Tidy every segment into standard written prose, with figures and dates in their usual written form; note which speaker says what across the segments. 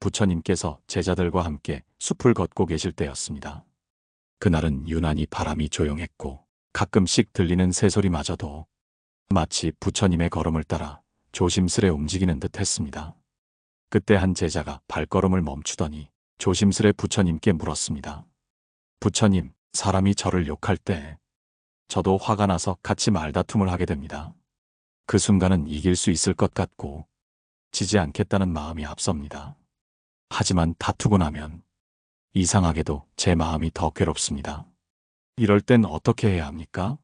Speaker 1: 부처님께서 제자들과 함께 숲을 걷고 계실 때였습니다. 그날은 유난히 바람이 조용했고 가끔씩 들리는 새소리마저도 마치 부처님의 걸음을 따라 조심스레 움직이는 듯 했습니다. 그때 한 제자가 발걸음을 멈추더니 조심스레 부처님께 물었습니다. 부처님, 사람이 저를 욕할 때 저도 화가 나서 같이 말다툼을 하게 됩니다. 그 순간은 이길 수 있을 것 같고 지지 않겠다는 마음이 앞섭니다. 하지만 다투고 나면 이상하게도 제 마음이 더 괴롭습니다. 이럴 땐 어떻게 해야 합니까?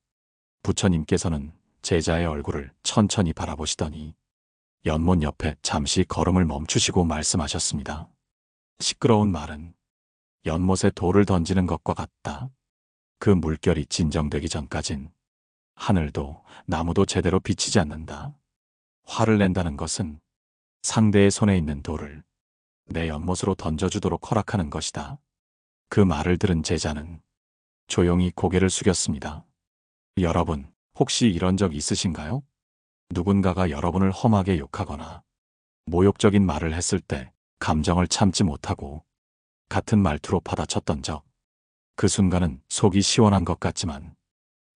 Speaker 1: 부처님께서는 제자의 얼굴을 천천히 바라보시더니 연못 옆에 잠시 걸음을 멈추시고 말씀하셨습니다. 시끄러운 말은 연못에 돌을 던지는 것과 같다. 그 물결이 진정되기 전까진 하늘도 나무도 제대로 비치지 않는다. 화를 낸다는 것은 상대의 손에 있는 돌을 내 연못으로 던져주도록 허락하는 것이다. 그 말을 들은 제자는 조용히 고개를 숙였습니다. 여러분, 혹시 이런 적 있으신가요? 누군가가 여러분을 험하게 욕하거나 모욕적인 말을 했을 때 감정을 참지 못하고 같은 말투로 받아쳤던 적. 그 순간은 속이 시원한 것 같지만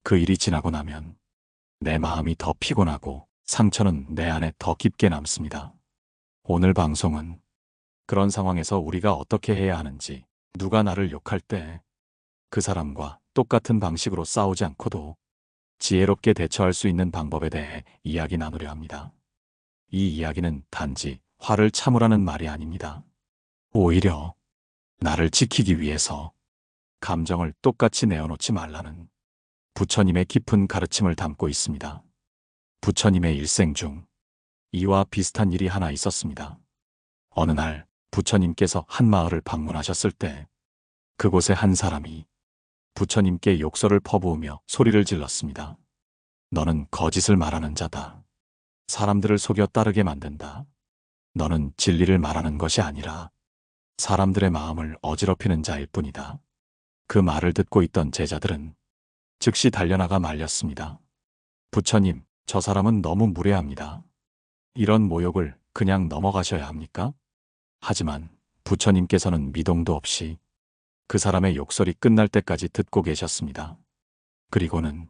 Speaker 1: 그 일이 지나고 나면 내 마음이 더 피곤하고 상처는 내 안에 더 깊게 남습니다. 오늘 방송은 그런 상황에서 우리가 어떻게 해야 하는지, 누가 나를 욕할 때 그 사람과 똑같은 방식으로 싸우지 않고도 지혜롭게 대처할 수 있는 방법에 대해 이야기 나누려 합니다. 이 이야기는 단지 화를 참으라는 말이 아닙니다. 오히려 나를 지키기 위해서 감정을 똑같이 내어놓지 말라는 부처님의 깊은 가르침을 담고 있습니다. 부처님의 일생 중 이와 비슷한 일이 하나 있었습니다. 어느 날 부처님께서 한 마을을 방문하셨을 때 그곳에 한 사람이 부처님께 욕설을 퍼부으며 소리를 질렀습니다. 너는 거짓을 말하는 자다. 사람들을 속여 따르게 만든다. 너는 진리를 말하는 것이 아니라 사람들의 마음을 어지럽히는 자일 뿐이다. 그 말을 듣고 있던 제자들은 즉시 달려나가 말렸습니다. 부처님, 저 사람은 너무 무례합니다. 이런 모욕을 그냥 넘어가셔야 합니까? 하지만 부처님께서는 미동도 없이 그 사람의 욕설이 끝날 때까지 듣고 계셨습니다. 그리고는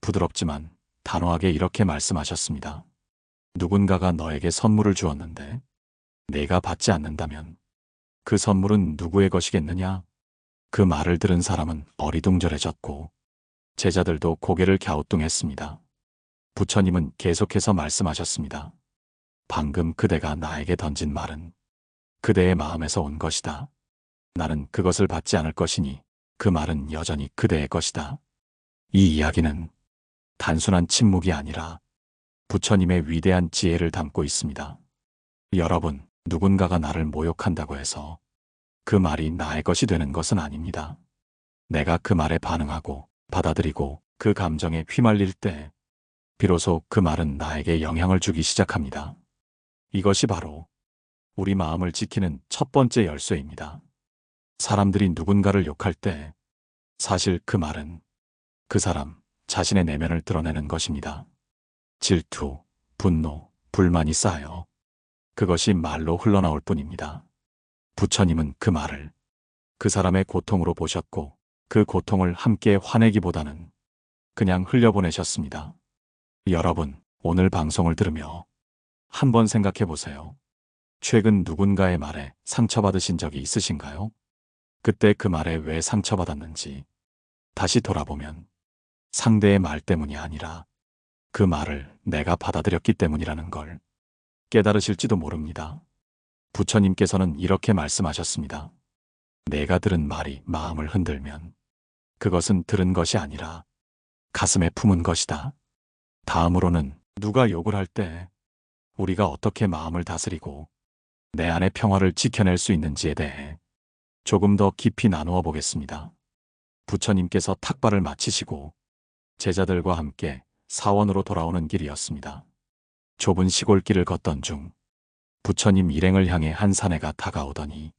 Speaker 1: 부드럽지만 단호하게 이렇게 말씀하셨습니다. 누군가가 너에게 선물을 주었는데 내가 받지 않는다면 그 선물은 누구의 것이겠느냐? 그 말을 들은 사람은 어리둥절해졌고 제자들도 고개를 갸우뚱했습니다. 부처님은 계속해서 말씀하셨습니다. 방금 그대가 나에게 던진 말은 그대의 마음에서 온 것이다. 나는 그것을 받지 않을 것이니 그 말은 여전히 그대의 것이다. 이 이야기는 단순한 침묵이 아니라 부처님의 위대한 지혜를 담고 있습니다. 여러분, 누군가가 나를 모욕한다고 해서 그 말이 나의 것이 되는 것은 아닙니다. 내가 그 말에 반응하고 받아들이고 그 감정에 휘말릴 때 비로소 그 말은 나에게 영향을 주기 시작합니다. 이것이 바로 우리 마음을 지키는 첫 번째 열쇠입니다. 사람들이 누군가를 욕할 때 사실 그 말은 그 사람 자신의 내면을 드러내는 것입니다. 질투, 분노, 불만이 쌓여 그것이 말로 흘러나올 뿐입니다. 부처님은 그 말을 그 사람의 고통으로 보셨고 그 고통을 함께 화내기보다는 그냥 흘려보내셨습니다. 여러분, 오늘 방송을 들으며 한번 생각해 보세요. 최근 누군가의 말에 상처받으신 적이 있으신가요? 그때 그 말에 왜 상처받았는지 다시 돌아보면 상대의 말 때문이 아니라 그 말을 내가 받아들였기 때문이라는 걸 깨달으실지도 모릅니다. 부처님께서는 이렇게 말씀하셨습니다. 내가 들은 말이 마음을 흔들면 그것은 들은 것이 아니라 가슴에 품은 것이다. 다음으로는 누가 욕을 할 때 우리가 어떻게 마음을 다스리고 내 안의 평화를 지켜낼 수 있는지에 대해 조금 더 깊이 나누어 보겠습니다. 부처님께서 탁발을 마치시고 제자들과 함께 사원으로 돌아오는 길이었습니다. 좁은 시골길을 걷던 중 부처님 일행을 향해 한 사내가 다가오더니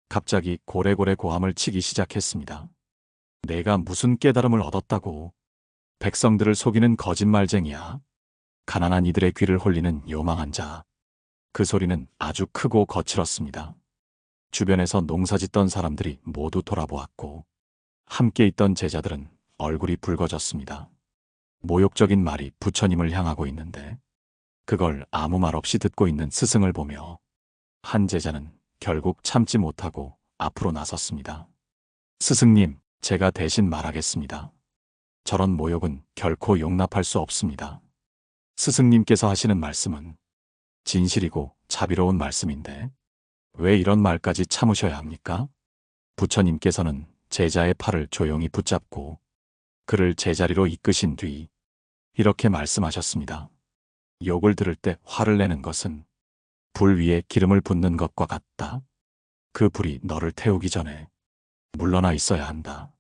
Speaker 1: 갑자기 고래고래 고함을 치기 시작했습니다. 내가 무슨 깨달음을 얻었다고 백성들을 속이는 거짓말쟁이야. 가난한 이들의 귀를 홀리는 요망한 자. 그 소리는 아주 크고 거칠었습니다. 주변에서 농사짓던 사람들이 모두 돌아보았고 함께 있던 제자들은 얼굴이 붉어졌습니다. 모욕적인 말이 부처님을 향하고 있는데 그걸 아무 말 없이 듣고 있는 스승을 보며 한 제자는 결국 참지 못하고 앞으로 나섰습니다. 스승님, 제가 대신 말하겠습니다. 저런 모욕은 결코 용납할 수 없습니다. 스승님께서 하시는 말씀은 진실이고 자비로운 말씀인데 왜 이런 말까지 참으셔야 합니까? 부처님께서는 제자의 팔을 조용히 붙잡고 그를 제자리로 이끄신 뒤 이렇게 말씀하셨습니다. 욕을 들을 때 화를 내는 것은 불 위에 기름을 붓는 것과 같다. 그 불이 너를 태우기 전에 물러나 있어야 한다.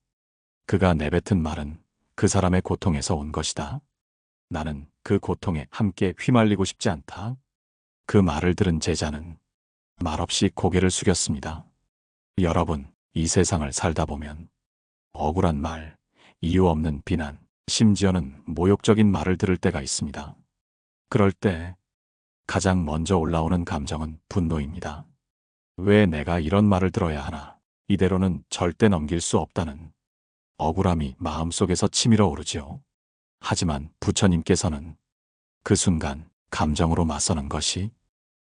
Speaker 1: 그가 내뱉은 말은 그 사람의 고통에서 온 것이다. 나는 그 고통에 함께 휘말리고 싶지 않다. 그 말을 들은 제자는 말없이 고개를 숙였습니다. 여러분, 이 세상을 살다 보면 억울한 말, 이유 없는 비난, 심지어는 모욕적인 말을 들을 때가 있습니다. 그럴 때 가장 먼저 올라오는 감정은 분노입니다. 왜 내가 이런 말을 들어야 하나? 이대로는 절대 넘길 수 없다는 억울함이 마음속에서 치밀어 오르지요. 하지만 부처님께서는 그 순간 감정으로 맞서는 것이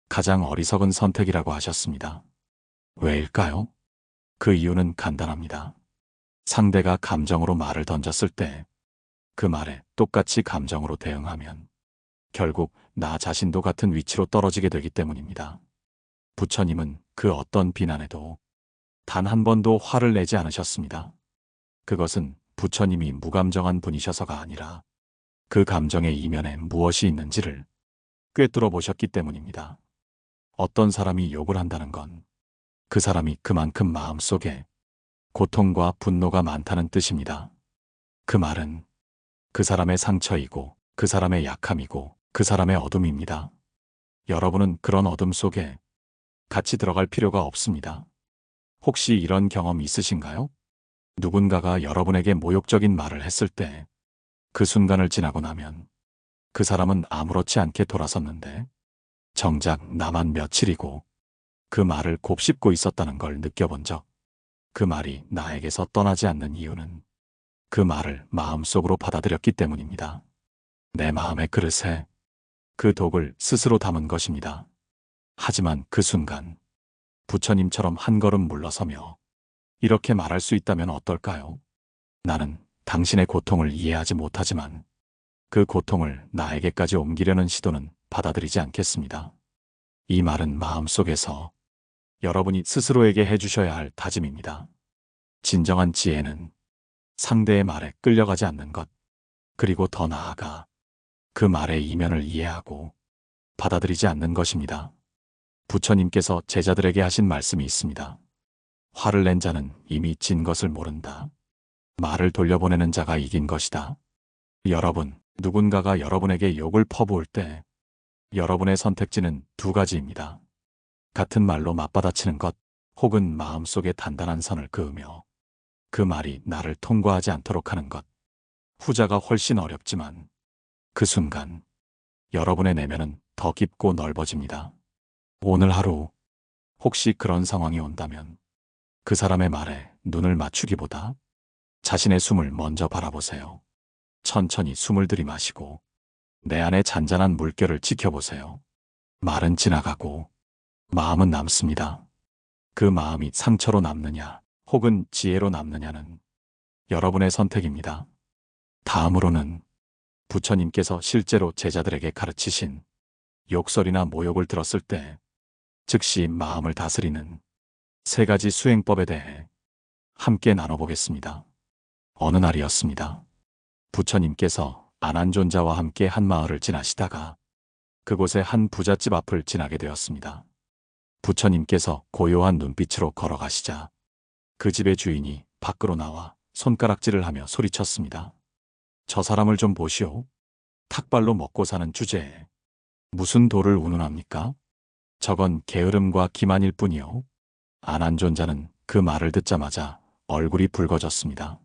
Speaker 1: 가장 어리석은 선택이라고 하셨습니다. 왜일까요? 그 이유는 간단합니다. 상대가 감정으로 말을 던졌을 때 그 말에 똑같이 감정으로 대응하면 결국 나 자신도 같은 위치로 떨어지게 되기 때문입니다. 부처님은 그 어떤 비난에도 단 한 번도 화를 내지 않으셨습니다. 그것은 부처님이 무감정한 분이셔서가 아니라 그 감정의 이면에 무엇이 있는지를 꿰뚫어 보셨기 때문입니다. 어떤 사람이 욕을 한다는 건 그 사람이 그만큼 마음속에 고통과 분노가 많다는 뜻입니다. 그 말은 그 사람의 상처이고 그 사람의 약함이고 그 사람의 어둠입니다. 여러분은 그런 어둠 속에 같이 들어갈 필요가 없습니다. 혹시 이런 경험 있으신가요? 누군가가 여러분에게 모욕적인 말을 했을 때 그 순간을 지나고 나면 그 사람은 아무렇지 않게 돌아섰는데 정작 나만 며칠이고 그 말을 곱씹고 있었다는 걸 느껴본 적, 그 말이 나에게서 떠나지 않는 이유는 그 말을 마음속으로 받아들였기 때문입니다. 내 마음의 그릇에 그 독을 스스로 담은 것입니다. 하지만 그 순간 부처님처럼 한 걸음 물러서며 이렇게 말할 수 있다면 어떨까요? 나는 당신의 고통을 이해하지 못하지만 그 고통을 나에게까지 옮기려는 시도는 받아들이지 않겠습니다. 이 말은 마음속에서 여러분이 스스로에게 해주셔야 할 다짐입니다. 진정한 지혜는 상대의 말에 끌려가지 않는 것, 그리고 더 나아가 그 말의 이면을 이해하고 받아들이지 않는 것입니다. 부처님께서 제자들에게 하신 말씀이 있습니다. 화를 낸 자는 이미 진 것을 모른다. 말을 돌려보내는 자가 이긴 것이다. 여러분, 누군가가 여러분에게 욕을 퍼부을 때 여러분의 선택지는 두 가지입니다. 같은 말로 맞받아치는 것, 혹은 마음속에 단단한 선을 그으며 그 말이 나를 통과하지 않도록 하는 것. 후자가 훨씬 어렵지만 그 순간 여러분의 내면은 더 깊고 넓어집니다. 오늘 하루 혹시 그런 상황이 온다면 그 사람의 말에 눈을 맞추기보다 자신의 숨을 먼저 바라보세요. 천천히 숨을 들이마시고 내 안의 잔잔한 물결을 지켜보세요. 말은 지나가고 마음은 남습니다. 그 마음이 상처로 남느냐 혹은 지혜로 남느냐는 여러분의 선택입니다. 다음으로는 부처님께서 실제로 제자들에게 가르치신 욕설이나 모욕을 들었을 때 즉시 마음을 다스리는 세 가지 수행법에 대해 함께 나눠보겠습니다. 어느 날이었습니다. 부처님께서 아난존자와 함께 한 마을을 지나시다가 그곳의 한 부잣집 앞을 지나게 되었습니다. 부처님께서 고요한 눈빛으로 걸어가시자 그 집의 주인이 밖으로 나와 손가락질을 하며 소리쳤습니다. 저 사람을 좀 보시오. 탁발로 먹고 사는 주제에 무슨 도를 운운합니까? 저건 게으름과 기만일 뿐이요. 아난존자는 그 말을 듣자마자 얼굴이 붉어졌습니다.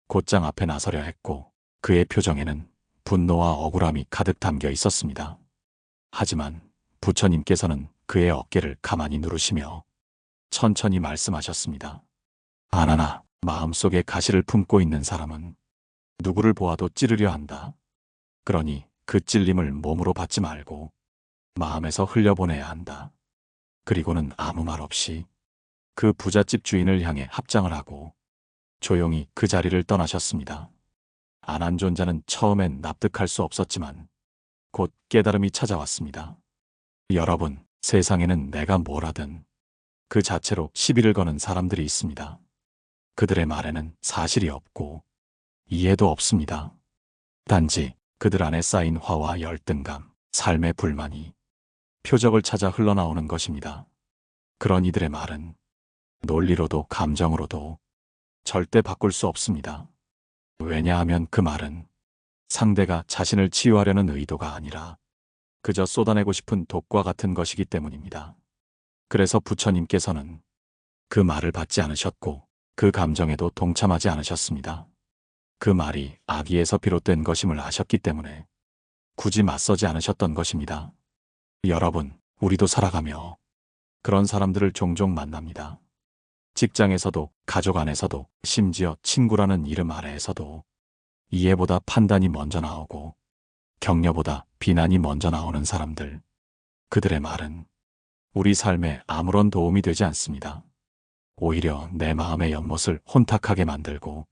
Speaker 1: 곧장 앞에 나서려 했고 그의 표정에는 분노와 억울함이 가득 담겨 있었습니다. 하지만 부처님께서는 그의 어깨를 가만히 누르시며 천천히 말씀하셨습니다. 아나나, 마음속에 가시를 품고 있는 사람은 누구를 보아도 찌르려 한다. 그러니 그 찔림을 몸으로 받지 말고 마음에서 흘려보내야 한다. 그리고는 아무 말 없이 그 부잣집 주인을 향해 합장을 하고 조용히 그 자리를 떠나셨습니다. 안한존자는 처음엔 납득할 수 없었지만 곧 깨달음이 찾아왔습니다. 여러분, 세상에는 내가 뭘 하든 그 자체로 시비를 거는 사람들이 있습니다. 그들의 말에는 사실이 없고 이해도 없습니다. 단지 그들 안에 쌓인 화와 열등감, 삶의 불만이 표적을 찾아 흘러나오는 것입니다. 그런 이들의 말은 논리로도 감정으로도 절대 바꿀 수 없습니다. 왜냐하면 그 말은 상대가 자신을 치유하려는 의도가 아니라 그저 쏟아내고 싶은 독과 같은 것이기 때문입니다. 그래서 부처님께서는 그 말을 받지 않으셨고 그 감정에도 동참하지 않으셨습니다. 그 말이 악의에서 비롯된 것임을 아셨기 때문에 굳이 맞서지 않으셨던 것입니다. 여러분, 우리도 살아가며 그런 사람들을 종종 만납니다. 직장에서도, 가족 안에서도, 심지어 친구라는 이름 아래에서도 이해보다 판단이 먼저 나오고 격려보다 비난이 먼저 나오는 사람들. 그들의 말은 우리 삶에 아무런 도움이 되지 않습니다. 오히려 내 마음의 연못을 혼탁하게 만들고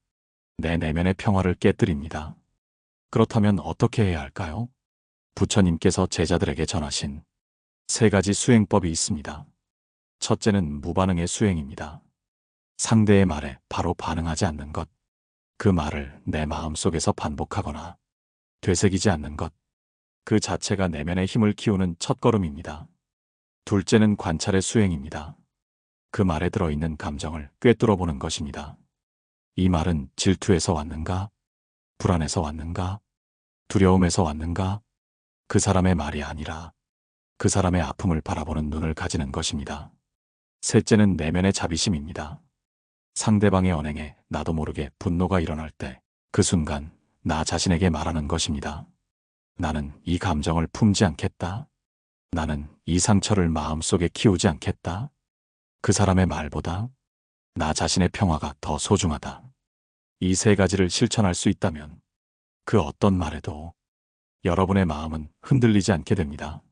Speaker 1: 내 내면의 평화를 깨뜨립니다. 그렇다면 어떻게 해야 할까요? 부처님께서 제자들에게 전하신 3가지 수행법이 있습니다. 첫째는 무반응의 수행입니다. 상대의 말에 바로 반응하지 않는 것. 그 말을 내 마음속에서 반복하거나 되새기지 않는 것. 그 자체가 내면의 힘을 키우는 첫걸음입니다. 둘째는 관찰의 수행입니다. 그 말에 들어있는 감정을 꿰뚫어 보는 것입니다. 이 말은 질투에서 왔는가? 불안에서 왔는가? 두려움에서 왔는가? 그 사람의 말이 아니라 그 사람의 아픔을 바라보는 눈을 가지는 것입니다. 셋째는 내면의 자비심입니다. 상대방의 언행에 나도 모르게 분노가 일어날 때 그 순간 나 자신에게 말하는 것입니다. 나는 이 감정을 품지 않겠다. 나는 이 상처를 마음속에 키우지 않겠다. 그 사람의 말보다 나 자신의 평화가 더 소중하다. 이 3가지를 실천할 수 있다면 그 어떤 말에도 여러분의 마음은 흔들리지 않게 됩니다.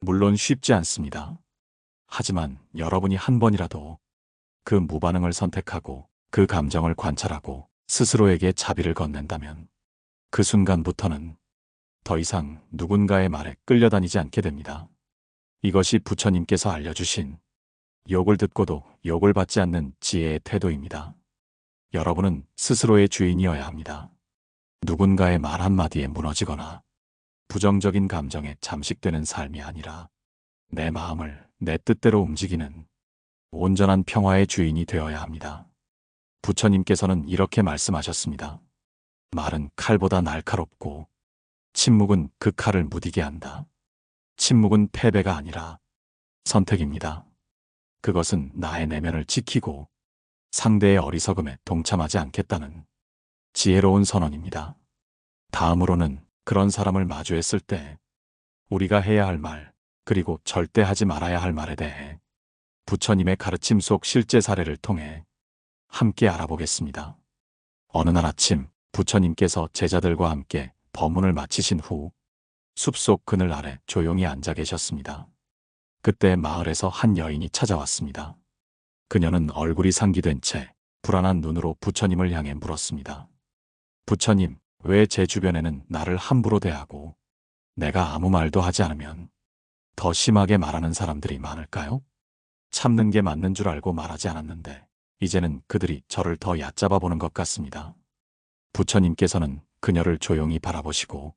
Speaker 1: 물론 쉽지 않습니다. 하지만 여러분이 한 번이라도 그 무반응을 선택하고 그 감정을 관찰하고 스스로에게 자비를 건넨다면 그 순간부터는 더 이상 누군가의 말에 끌려다니지 않게 됩니다. 이것이 부처님께서 알려주신 욕을 듣고도 욕을 받지 않는 지혜의 태도입니다. 여러분은 스스로의 주인이어야 합니다. 누군가의 말 한마디에 무너지거나 부정적인 감정에 잠식되는 삶이 아니라 내 마음을 내 뜻대로 움직이는 온전한 평화의 주인이 되어야 합니다. 부처님께서는 이렇게 말씀하셨습니다. 말은 칼보다 날카롭고 침묵은 그 칼을 무디게 한다. 침묵은 패배가 아니라 선택입니다. 그것은 나의 내면을 지키고 상대의 어리석음에 동참하지 않겠다는 지혜로운 선언입니다. 다음으로는 그런 사람을 마주했을 때 우리가 해야 할 말, 그리고 절대 하지 말아야 할 말에 대해 부처님의 가르침 속 실제 사례를 통해 함께 알아보겠습니다. 어느 날 아침 부처님께서 제자들과 함께 법문을 마치신 후 숲속 그늘 아래 조용히 앉아 계셨습니다. 그때 마을에서 한 여인이 찾아왔습니다. 그녀는 얼굴이 상기된 채 불안한 눈으로 부처님을 향해 물었습니다. 부처님, 왜 제 주변에는 나를 함부로 대하고 내가 아무 말도 하지 않으면 더 심하게 말하는 사람들이 많을까요? 참는 게 맞는 줄 알고 말하지 않았는데 이제는 그들이 저를 더 얕잡아 보는 것 같습니다. 부처님께서는 그녀를 조용히 바라보시고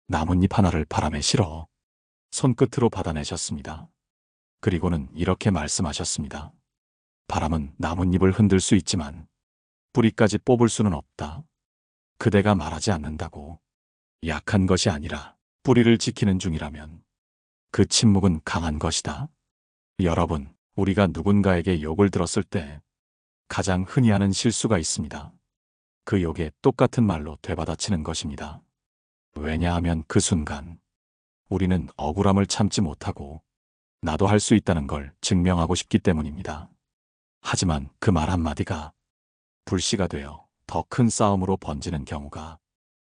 Speaker 1: 나뭇잎 하나를 바람에 실어 손끝으로 받아내셨습니다. 그리고는 이렇게 말씀하셨습니다. 바람은 나뭇잎을 흔들 수 있지만 뿌리까지 뽑을 수는 없다. 그대가 말하지 않는다고 약한 것이 아니라 뿌리를 지키는 중이라면 그 침묵은 강한 것이다. 여러분, 우리가 누군가에게 욕을 들었을 때 가장 흔히 하는 실수가 있습니다. 그 욕에 똑같은 말로 되받아치는 것입니다. 왜냐하면 그 순간 우리는 억울함을 참지 못하고 나도 할 수 있다는 걸 증명하고 싶기 때문입니다. 하지만 그 말 한마디가 불씨가 되어 더 큰 싸움으로 번지는 경우가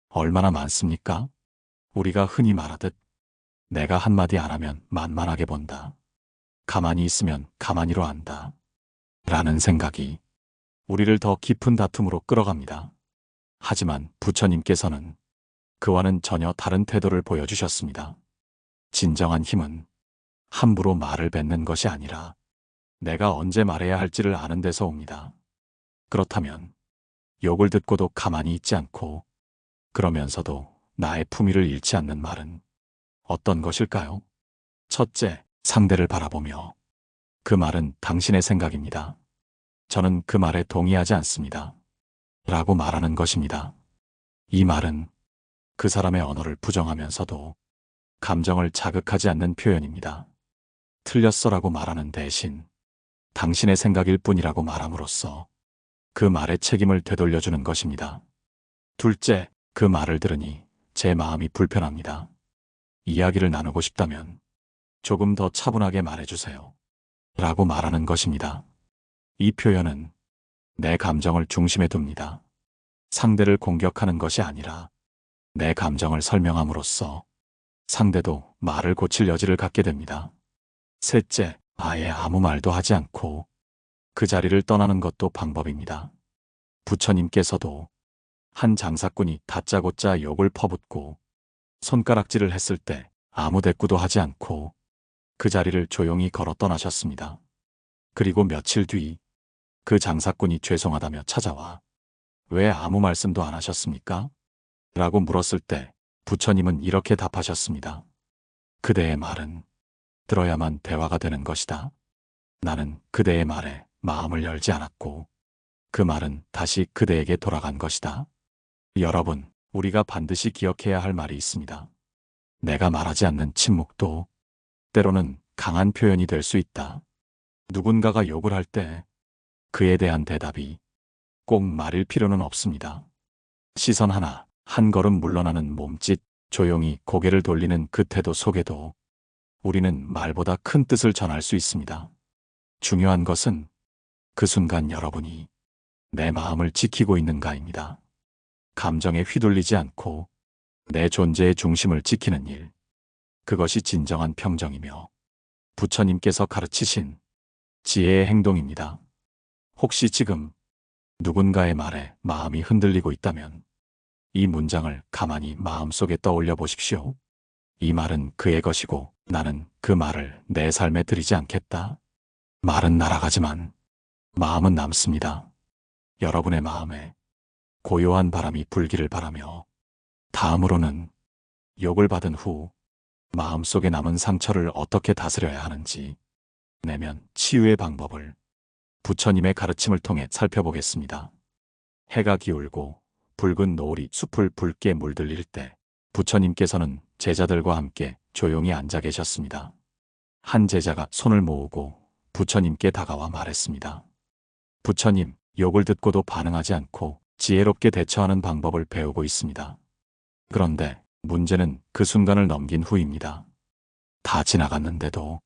Speaker 1: 얼마나 많습니까? 우리가 흔히 말하듯 내가 한마디 안 하면 만만하게 본다. 가만히 있으면 가만히로 안다. 라는 생각이 우리를 더 깊은 다툼으로 끌어갑니다. 하지만 부처님께서는 그와는 전혀 다른 태도를 보여주셨습니다. 진정한 힘은 함부로 말을 뱉는 것이 아니라 내가 언제 말해야 할지를 아는 데서 옵니다. 그렇다면 욕을 듣고도 가만히 있지 않고 그러면서도 나의 품위를 잃지 않는 말은 어떤 것일까요? 첫째, 상대를 바라보며 그 말은 당신의 생각입니다. 저는 그 말에 동의하지 않습니다. 라고 말하는 것입니다. 이 말은 그 사람의 언어를 부정하면서도 감정을 자극하지 않는 표현입니다. 틀렸어라고 말하는 대신 당신의 생각일 뿐이라고 말함으로써 그 말의 책임을 되돌려주는 것입니다. 둘째, 그 말을 들으니 제 마음이 불편합니다. 이야기를 나누고 싶다면 조금 더 차분하게 말해주세요. 라고 말하는 것입니다. 이 표현은 내 감정을 중심에 둡니다. 상대를 공격하는 것이 아니라 내 감정을 설명함으로써 상대도 말을 고칠 여지를 갖게 됩니다. 셋째, 아예 아무 말도 하지 않고 그 자리를 떠나는 것도 방법입니다. 부처님께서도 한 장사꾼이 다짜고짜 욕을 퍼붓고 손가락질을 했을 때 아무 대꾸도 하지 않고 그 자리를 조용히 걸어 떠나셨습니다. 그리고 며칠 뒤 그 장사꾼이 죄송하다며 찾아와 왜 아무 말씀도 안 하셨습니까? 라고 물었을 때 부처님은 이렇게 답하셨습니다. 그대의 말은 들어야만 대화가 되는 것이다. 나는 그대의 말에 마음을 열지 않았고 그 말은 다시 그대에게 돌아간 것이다. 여러분, 우리가 반드시 기억해야 할 말이 있습니다. 내가 말하지 않는 침묵도 때로는 강한 표현이 될 수 있다. 누군가가 욕을 할 때 그에 대한 대답이 꼭 말일 필요는 없습니다. 시선 하나, 한 걸음 물러나는 몸짓, 조용히 고개를 돌리는 그 태도 속에도 우리는 말보다 큰 뜻을 전할 수 있습니다. 중요한 것은 그 순간 여러분이 내 마음을 지키고 있는가입니다. 감정에 휘둘리지 않고 내 존재의 중심을 지키는 일. 그것이 진정한 평정이며 부처님께서 가르치신 지혜의 행동입니다. 혹시 지금 누군가의 말에 마음이 흔들리고 있다면 이 문장을 가만히 마음속에 떠올려 보십시오. 이 말은 그의 것이고 나는 그 말을 내 삶에 들이지 않겠다. 말은 날아가지만 마음은 남습니다. 여러분의 마음에 고요한 바람이 불기를 바라며 다음으로는 욕을 받은 후 마음속에 남은 상처를 어떻게 다스려야 하는지 내면 치유의 방법을 부처님의 가르침을 통해 살펴보겠습니다. 해가 기울고 붉은 노을이 숲을 붉게 물들일 때 부처님께서는 제자들과 함께 조용히 앉아 계셨습니다. 한 제자가 손을 모으고 부처님께 다가와 말했습니다. 부처님, 욕을 듣고도 반응하지 않고 지혜롭게 대처하는 방법을 배우고 있습니다. 그런데 문제는 그 순간을 넘긴 후입니다. 다 지나갔는데도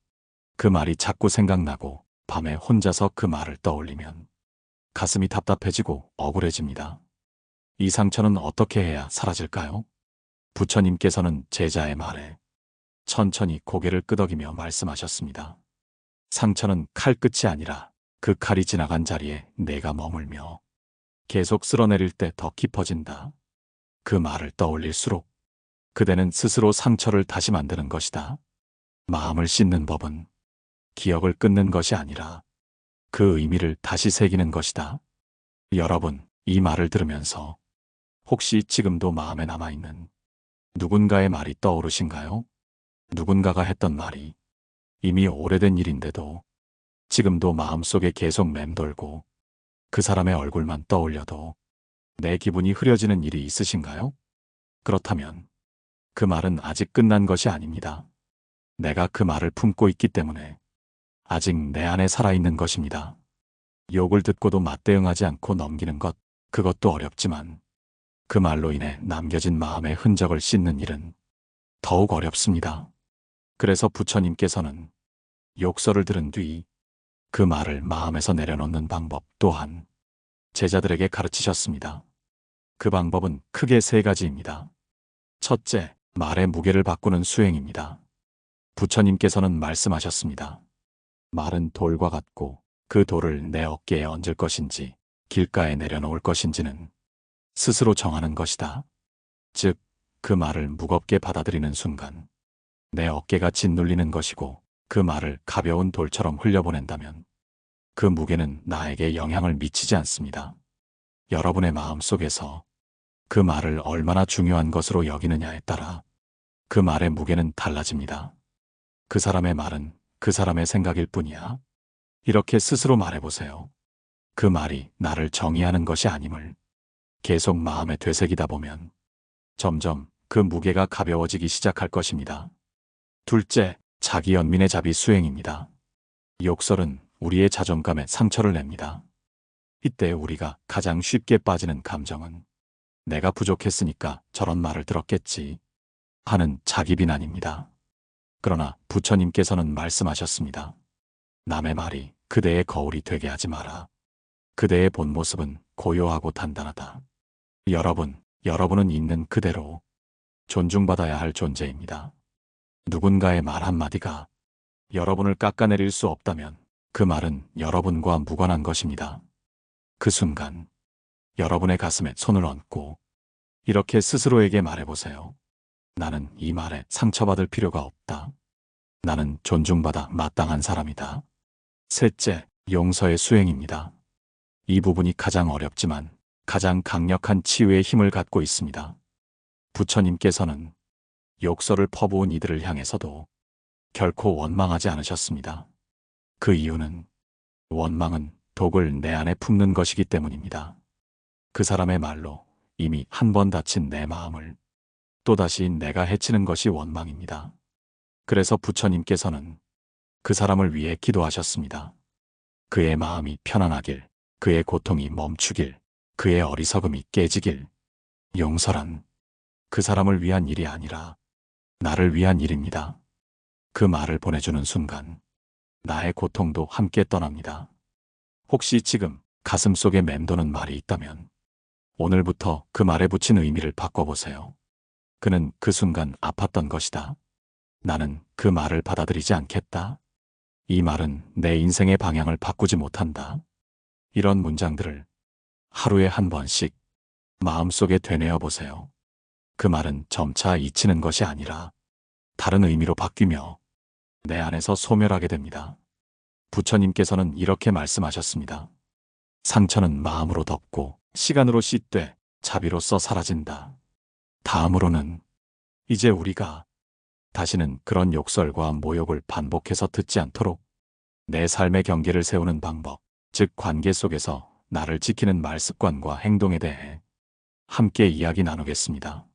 Speaker 1: 그 말이 자꾸 생각나고 밤에 혼자서 그 말을 떠올리면 가슴이 답답해지고 억울해집니다. 이 상처는 어떻게 해야 사라질까요? 부처님께서는 제자의 말에 천천히 고개를 끄덕이며 말씀하셨습니다. 상처는 칼끝이 아니라 그 칼이 지나간 자리에 내가 머물며 계속 쓸어내릴 때 더 깊어진다. 그 말을 떠올릴수록 그대는 스스로 상처를 다시 만드는 것이다. 마음을 씻는 법은 기억을 끊는 것이 아니라 그 의미를 다시 새기는 것이다. 여러분, 이 말을 들으면서 혹시 지금도 마음에 남아있는 누군가의 말이 떠오르신가요? 누군가가 했던 말이 이미 오래된 일인데도 지금도 마음속에 계속 맴돌고 그 사람의 얼굴만 떠올려도 내 기분이 흐려지는 일이 있으신가요? 그렇다면 그 말은 아직 끝난 것이 아닙니다. 내가 그 말을 품고 있기 때문에 아직 내 안에 살아있는 것입니다. 욕을 듣고도 맞대응하지 않고 넘기는 것, 그것도 어렵지만 그 말로 인해 남겨진 마음의 흔적을 씻는 일은 더욱 어렵습니다. 그래서 부처님께서는 욕설을 들은 뒤 그 말을 마음에서 내려놓는 방법 또한 제자들에게 가르치셨습니다. 그 방법은 크게 세 가지입니다. 첫째, 말의 무게를 바꾸는 수행입니다. 부처님께서는 말씀하셨습니다. 말은 돌과 같고 그 돌을 내 어깨에 얹을 것인지 길가에 내려놓을 것인지는 스스로 정하는 것이다. 즉, 그 말을 무겁게 받아들이는 순간 내 어깨가 짓눌리는 것이고 그 말을 가벼운 돌처럼 흘려보낸다면 그 무게는 나에게 영향을 미치지 않습니다. 여러분의 마음 속에서 그 말을 얼마나 중요한 것으로 여기느냐에 따라 그 말의 무게는 달라집니다. 그 사람의 말은 그 사람의 생각일 뿐이야. 이렇게 스스로 말해보세요. 그 말이 나를 정의하는 것이 아님을 계속 마음에 되새기다 보면 점점 그 무게가 가벼워지기 시작할 것입니다. 둘째, 자기 연민의 자비 수행입니다. 욕설은 우리의 자존감에 상처를 냅니다. 이때 우리가 가장 쉽게 빠지는 감정은 내가 부족했으니까 저런 말을 들었겠지 하는 자기 비난입니다. 그러나 부처님께서는 말씀하셨습니다. 남의 말이 그대의 거울이 되게 하지 마라. 그대의 본 모습은 고요하고 단단하다. 여러분은 있는 그대로 존중받아야 할 존재입니다. 누군가의 말 한마디가 여러분을 깎아내릴 수 없다면 그 말은 여러분과 무관한 것입니다. 그 순간 여러분의 가슴에 손을 얹고 이렇게 스스로에게 말해보세요. 나는 이 말에 상처받을 필요가 없다. 나는 존중받아 마땅한 사람이다. 셋째, 용서의 수행입니다. 이 부분이 가장 어렵지만 가장 강력한 치유의 힘을 갖고 있습니다. 부처님께서는 욕설을 퍼부은 이들을 향해서도 결코 원망하지 않으셨습니다. 그 이유는 원망은 독을 내 안에 품는 것이기 때문입니다. 그 사람의 말로 이미 한 번 다친 내 마음을 또다시 내가 해치는 것이 원망입니다. 그래서 부처님께서는 그 사람을 위해 기도하셨습니다. 그의 마음이 편안하길, 그의 고통이 멈추길, 그의 어리석음이 깨지길. 용서란 그 사람을 위한 일이 아니라 나를 위한 일입니다. 그 말을 보내주는 순간 나의 고통도 함께 떠납니다. 혹시 지금 가슴속에 맴도는 말이 있다면 오늘부터 그 말에 붙인 의미를 바꿔보세요. 그는 그 순간 아팠던 것이다. 나는 그 말을 받아들이지 않겠다. 이 말은 내 인생의 방향을 바꾸지 못한다. 이런 문장들을 하루에 한 번씩 마음속에 되뇌어 보세요. 그 말은 점차 잊히는 것이 아니라 다른 의미로 바뀌며 내 안에서 소멸하게 됩니다. 부처님께서는 이렇게 말씀하셨습니다. 상처는 마음으로 덮고 시간으로 씻되 자비로써 사라진다. 다음으로는 이제 우리가 다시는 그런 욕설과 모욕을 반복해서 듣지 않도록 내 삶의 경계를 세우는 방법, 즉 관계 속에서 나를 지키는 말습관과 행동에 대해 함께 이야기 나누겠습니다.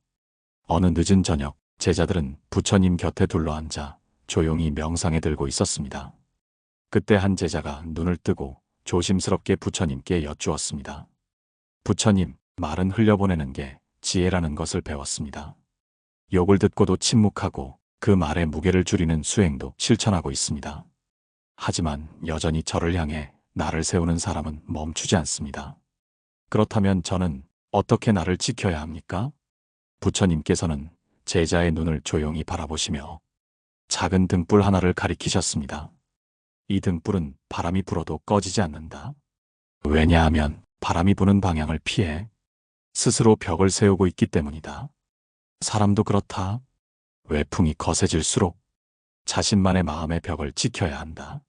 Speaker 1: 어느 늦은 저녁, 제자들은 부처님 곁에 둘러앉아 조용히 명상에 들고 있었습니다. 그때 한 제자가 눈을 뜨고 조심스럽게 부처님께 여쭈었습니다. 부처님, 말은 흘려보내는 게 지혜라는 것을 배웠습니다. 욕을 듣고도 침묵하고 그 말의 무게를 줄이는 수행도 실천하고 있습니다. 하지만 여전히 저를 향해 나를 세우는 사람은 멈추지 않습니다. 그렇다면 저는 어떻게 나를 지켜야 합니까? 부처님께서는 제자의 눈을 조용히 바라보시며 작은 등불 하나를 가리키셨습니다. 이 등불은 바람이 불어도 꺼지지 않는다. 왜냐하면 바람이 부는 방향을 피해 스스로 벽을 세우고 있기 때문이다. 사람도 그렇다. 외풍이 거세질수록 자신만의 마음의 벽을 지켜야 한다.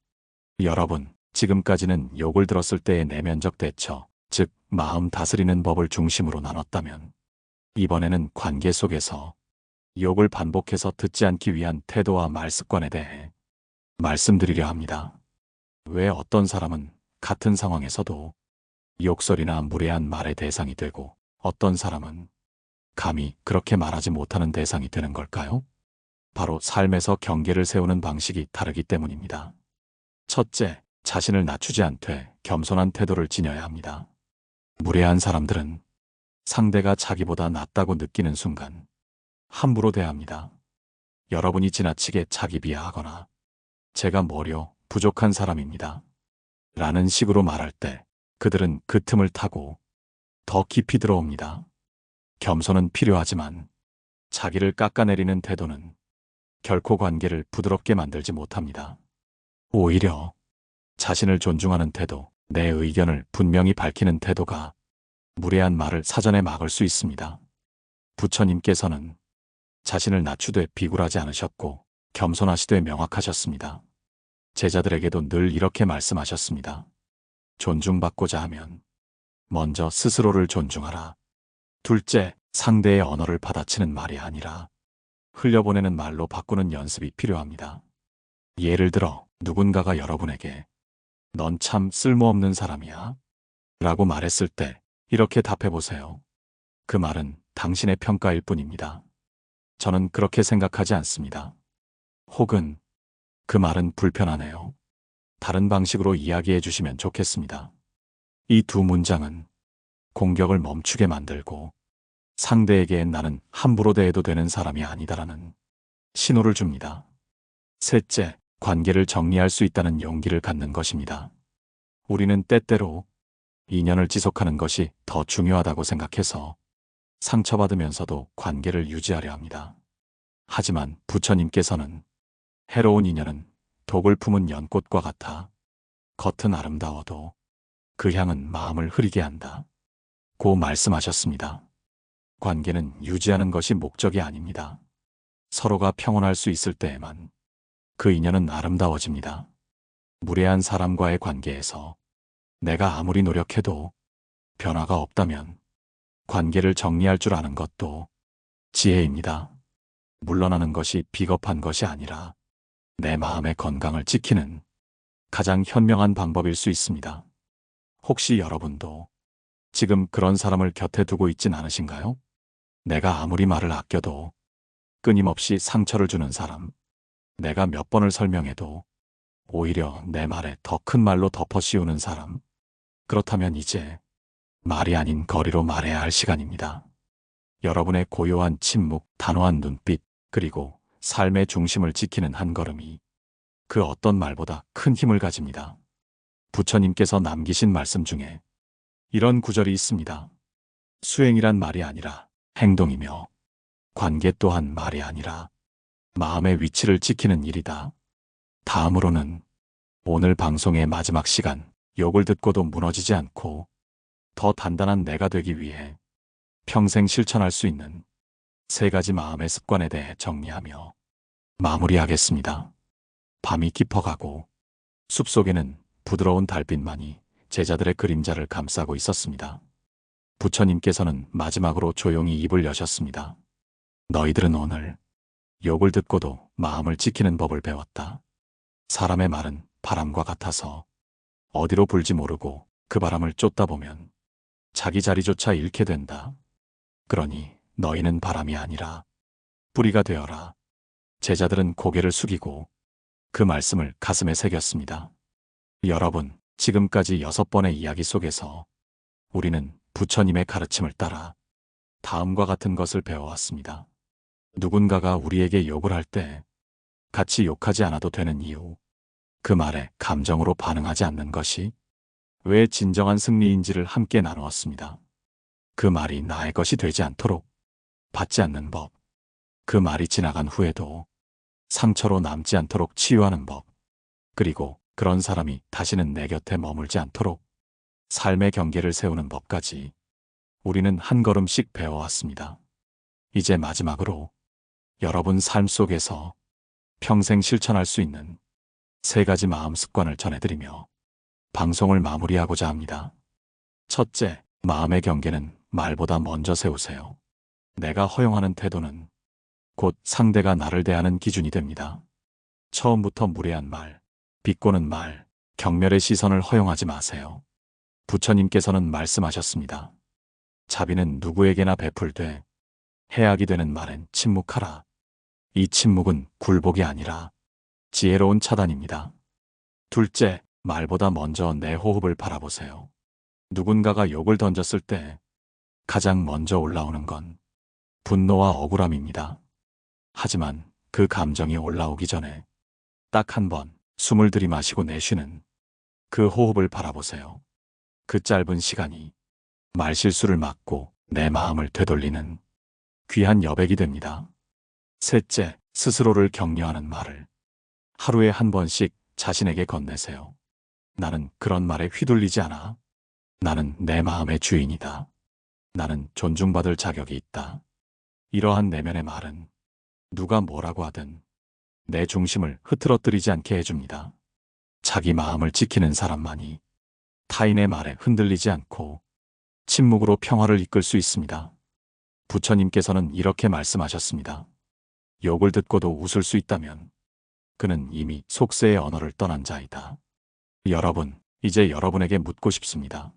Speaker 1: 여러분, 지금까지는 욕을 들었을 때의 내면적 대처, 즉 마음 다스리는 법을 중심으로 나눴다면 이번에는 관계 속에서 욕을 반복해서 듣지 않기 위한 태도와 말습관에 대해 말씀드리려 합니다. 왜 어떤 사람은 같은 상황에서도 욕설이나 무례한 말의 대상이 되고 어떤 사람은 감히 그렇게 말하지 못하는 대상이 되는 걸까요? 바로 삶에서 경계를 세우는 방식이 다르기 때문입니다. 첫째, 자신을 낮추지 않되 겸손한 태도를 지녀야 합니다. 무례한 사람들은 상대가 자기보다 낫다고 느끼는 순간 함부로 대합니다. 여러분이 지나치게 자기 비하하거나 제가 뭐려 부족한 사람입니다. 라는 식으로 말할 때 그들은 그 틈을 타고 더 깊이 들어옵니다. 겸손은 필요하지만 자기를 깎아내리는 태도는 결코 관계를 부드럽게 만들지 못합니다. 오히려 자신을 존중하는 태도, 내 의견을 분명히 밝히는 태도가 무례한 말을 사전에 막을 수 있습니다. 부처님께서는 자신을 낮추되 비굴하지 않으셨고 겸손하시되 명확하셨습니다. 제자들에게도 늘 이렇게 말씀하셨습니다. 존중받고자 하면 먼저 스스로를 존중하라. 둘째, 상대의 언어를 받아치는 말이 아니라 흘려보내는 말로 바꾸는 연습이 필요합니다. 예를 들어 누군가가 여러분에게 넌 참 쓸모없는 사람이야 라고 말했을 때 이렇게 답해보세요. 그 말은 당신의 평가일 뿐입니다. 저는 그렇게 생각하지 않습니다. 혹은 그 말은 불편하네요. 다른 방식으로 이야기해 주시면 좋겠습니다. 이 두 문장은 공격을 멈추게 만들고 상대에게 나는 함부로 대해도 되는 사람이 아니다라는 신호를 줍니다. 셋째, 관계를 정리할 수 있다는 용기를 갖는 것입니다. 우리는 때때로 인연을 지속하는 것이 더 중요하다고 생각해서 상처받으면서도 관계를 유지하려 합니다. 하지만 부처님께서는 해로운 인연은 독을 품은 연꽃과 같아 겉은 아름다워도 그 향은 마음을 흐리게 한다. 고 말씀하셨습니다. 관계는 유지하는 것이 목적이 아닙니다. 서로가 평온할 수 있을 때에만 그 인연은 아름다워집니다. 무례한 사람과의 관계에서 내가 아무리 노력해도 변화가 없다면 관계를 정리할 줄 아는 것도 지혜입니다. 물러나는 것이 비겁한 것이 아니라 내 마음의 건강을 지키는 가장 현명한 방법일 수 있습니다. 혹시 여러분도 지금 그런 사람을 곁에 두고 있진 않으신가요? 내가 아무리 말을 아껴도 끊임없이 상처를 주는 사람, 내가 몇 번을 설명해도 오히려 내 말에 더 큰 말로 덮어 씌우는 사람. 그렇다면 이제 말이 아닌 거리로 말해야 할 시간입니다. 여러분의 고요한 침묵, 단호한 눈빛, 그리고 삶의 중심을 지키는 한 걸음이 그 어떤 말보다 큰 힘을 가집니다. 부처님께서 남기신 말씀 중에 이런 구절이 있습니다. 수행이란 말이 아니라 행동이며 관계 또한 말이 아니라 마음의 위치를 지키는 일이다. 다음으로는 오늘 방송의 마지막 시간, 욕을 듣고도 무너지지 않고 더 단단한 내가 되기 위해 평생 실천할 수 있는 3가지 마음의 습관에 대해 정리하며 마무리하겠습니다. 밤이 깊어가고 숲속에는 부드러운 달빛만이 제자들의 그림자를 감싸고 있었습니다. 부처님께서는 마지막으로 조용히 입을 여셨습니다. 너희들은 오늘 욕을 듣고도 마음을 지키는 법을 배웠다. 사람의 말은 바람과 같아서 어디로 불지 모르고 그 바람을 쫓다 보면 자기 자리조차 잃게 된다. 그러니 너희는 바람이 아니라 뿌리가 되어라. 제자들은 고개를 숙이고 그 말씀을 가슴에 새겼습니다. 여러분, 지금까지 6번의 이야기 속에서 우리는 부처님의 가르침을 따라 다음과 같은 것을 배워왔습니다. 누군가가 우리에게 욕을 할 때 같이 욕하지 않아도 되는 이유, 그 말에 감정으로 반응하지 않는 것이 왜 진정한 승리인지를 함께 나누었습니다. 그 말이 나의 것이 되지 않도록 받지 않는 법, 그 말이 지나간 후에도 상처로 남지 않도록 치유하는 법, 그리고 그런 사람이 다시는 내 곁에 머물지 않도록 삶의 경계를 세우는 법까지 우리는 한 걸음씩 배워왔습니다. 이제 마지막으로 여러분 삶 속에서 평생 실천할 수 있는 3가지 마음 습관을 전해드리며 방송을 마무리하고자 합니다. 첫째, 마음의 경계는 말보다 먼저 세우세요. 내가 허용하는 태도는 곧 상대가 나를 대하는 기준이 됩니다. 처음부터 무례한 말, 비꼬는 말, 경멸의 시선을 허용하지 마세요. 부처님께서는 말씀하셨습니다. 자비는 누구에게나 베풀되 해악이 되는 말엔 침묵하라. 이 침묵은 굴복이 아니라 지혜로운 차단입니다. 둘째, 말보다 먼저 내 호흡을 바라보세요. 누군가가 욕을 던졌을 때 가장 먼저 올라오는 건 분노와 억울함입니다. 하지만 그 감정이 올라오기 전에 딱 한 번 숨을 들이마시고 내쉬는 그 호흡을 바라보세요. 그 짧은 시간이 말실수를 막고 내 마음을 되돌리는 귀한 여백이 됩니다. 셋째, 스스로를 격려하는 말을 하루에 한 번씩 자신에게 건네세요. 나는 그런 말에 휘둘리지 않아. 나는 내 마음의 주인이다. 나는 존중받을 자격이 있다. 이러한 내면의 말은 누가 뭐라고 하든 내 중심을 흐트러뜨리지 않게 해줍니다. 자기 마음을 지키는 사람만이 타인의 말에 흔들리지 않고 침묵으로 평화를 이끌 수 있습니다. 부처님께서는 이렇게 말씀하셨습니다. 욕을 듣고도 웃을 수 있다면 그는 이미 속세의 언어를 떠난 자이다. 여러분, 이제 여러분에게 묻고 싶습니다.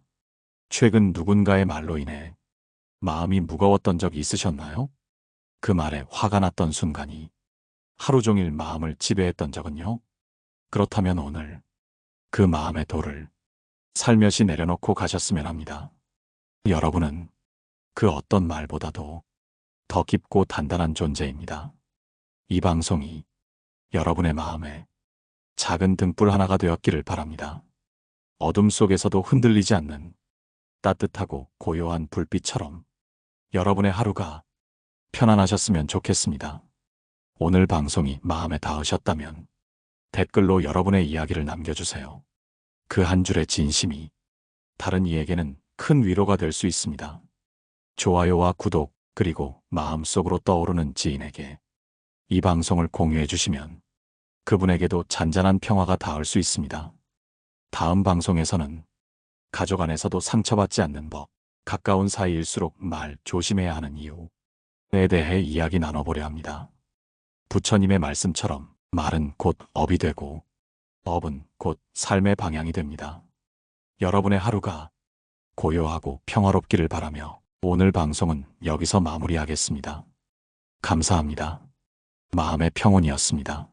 Speaker 1: 최근 누군가의 말로 인해 마음이 무거웠던 적 있으셨나요? 그 말에 화가 났던 순간이 하루 종일 마음을 지배했던 적은요? 그렇다면 오늘 그 마음의 돌을 살며시 내려놓고 가셨으면 합니다. 여러분은 그 어떤 말보다도 더 깊고 단단한 존재입니다. 이 방송이 여러분의 마음에 작은 등불 하나가 되었기를 바랍니다. 어둠 속에서도 흔들리지 않는 따뜻하고 고요한 불빛처럼 여러분의 하루가 편안하셨으면 좋겠습니다. 오늘 방송이 마음에 닿으셨다면 댓글로 여러분의 이야기를 남겨주세요. 그 한 줄의 진심이 다른 이에게는 큰 위로가 될 수 있습니다. 좋아요와 구독, 그리고 마음속으로 떠오르는 지인에게 이 방송을 공유해 주시면 그분에게도 잔잔한 평화가 닿을 수 있습니다. 다음 방송에서는 가족 안에서도 상처받지 않는 법, 가까운 사이일수록 말 조심해야 하는 이유에 대해 이야기 나눠보려 합니다. 부처님의 말씀처럼 말은 곧 업이 되고 업은 곧 삶의 방향이 됩니다. 여러분의 하루가 고요하고 평화롭기를 바라며 오늘 방송은 여기서 마무리하겠습니다. 감사합니다. 마음의 평온이었습니다.